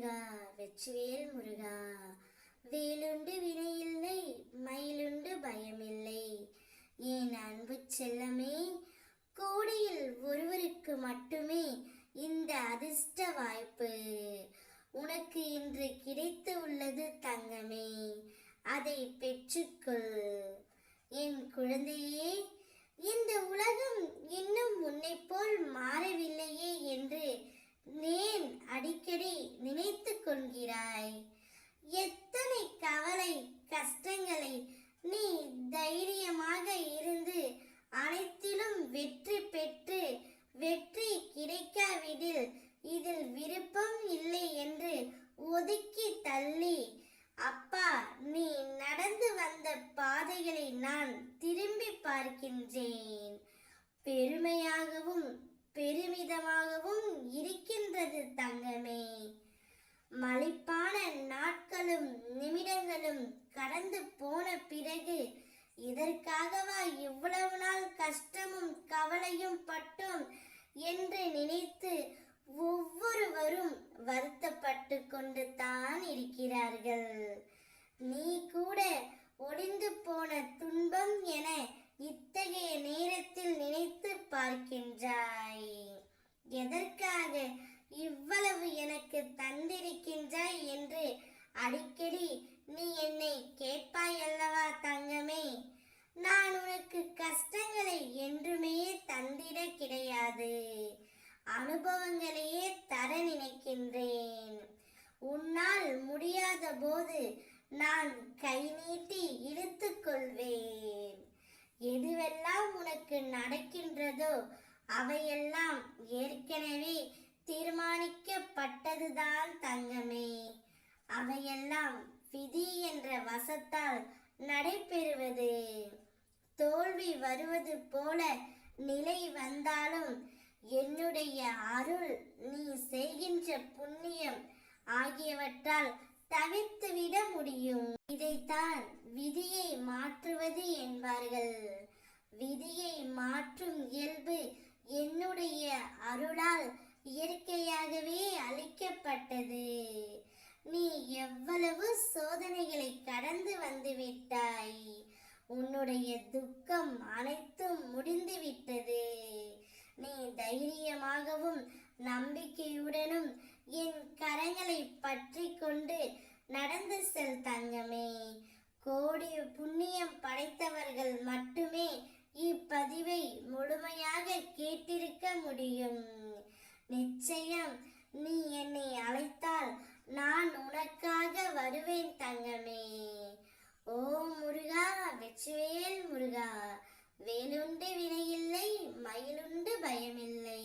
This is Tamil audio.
முருகா வெற்றிவேல் முருகா. வேலுண்டு வினையில்லை, மயிலுண்டு பயமில்லை. என் அன்பு செல்லமே, கோடியில் ஒருவருக்கு மட்டுமே இந்த அதிர்ஷ்ட வாய்ப்பு உனக்கு இன்று கிடைத்து உள்ளது தங்கமே. அதை பெற்றுக்கொள் என் குழந்தையே. இந்த உலகம் இன்னும் உன்னை போல் மாறவில்லையே என்று ஏன் அடிக்கடி நினைத்து கொள்கிறாய்? எத்தனை கவலை கஷ்டங்களை நீ தைரியமாக இருந்து அனைத்திலும் வெற்றி பெற்று வெற்றி கிடைக்காவிடில் இதில் விருப்பம் இல்லை என்று ஒதுக்கி தள்ளி, அப்பா நீ நடந்து வந்த பாதைகளை நான் திரும்பி பார்க்கின்றேன். பெருமையாகவும் பெருமிதமாகவும் இருக்கின்றது தங்கமே. மலிப்பான நாட்களும் நிமிடங்களும் கடந்து போன பிறகு இதற்காகவா இவ்வளவு நாள் கஷ்டமும் கவலையும் பட்டோம் என்று நினைத்து ஒவ்வொருவரும் வருத்தப்பட்டு கொண்டு தான் இருக்கிறார்கள். நீ கூட ஒளிந்து போன துன்பம் என இத்தகைய நேரத்தில் நினைத்து பார்க்கின்றாய். எதற்காக இவ்வளவு எனக்கு தந்திருக்கின்றாய் என்று அடிக்கடி நீ என்னை கேட்பாய் அல்லவா தங்கமே. நான் உனக்கு கஷ்டங்களை என்றுமே தந்திட கிடையாது, அனுபவங்களையே தர நினைக்கின்றேன். உன்னால் முடியாத போது நான் கை நீட்டி இழுத்து கொள்வேன். எதுவெல்லாம் உனக்கு நடக்கின்றதோ அவையெல்லாம் ஏற்கனவே தீர்மானிக்கப்பட்டதுதான் தங்கமே. அவையெல்லாம் விதி என்ற வசத்தால் நடைபெறுவது. தோல்வி வருவது போல நிலை வந்தாலும் என்னுடைய அருள், நீ செய்கின்ற புண்ணியம் ஆகியவற்றால் தவிர்த்துவிட முடியும். இதைத்தான் விதியை மாற்றுவது என்பார்கள். விதியை மாற்றும் இயல்பு என்னுடைய அருளால் இயற்கையாகவே அளிக்கப்பட்டது. நீ எவ்வளவு சோதனைகளை கடந்து வந்து விட்டாய். உன்னுடைய துக்கம் அனைத்தும் முடிந்துவிட்டது. நீ தைரியமாகவும் நம்பிக்கையுடனும் என் கரங்களை பற்றி கொண்டு நடந்து செல் தங்கமே. கோடி புண்ணியம் படைத்தவர்கள் மட்டுமே இப்பதிவை முழுமையாக கேட்டிருக்க முடியும். நிச்சயம் நீ என்னை அழைத்தால் நான் உனக்காக வருவேன் தங்கமே. ஓம் முருகா வெற்றிவேல் முருகா. வேலுண்டு வினையில்லை, மயிலுண்டு பயமில்லை.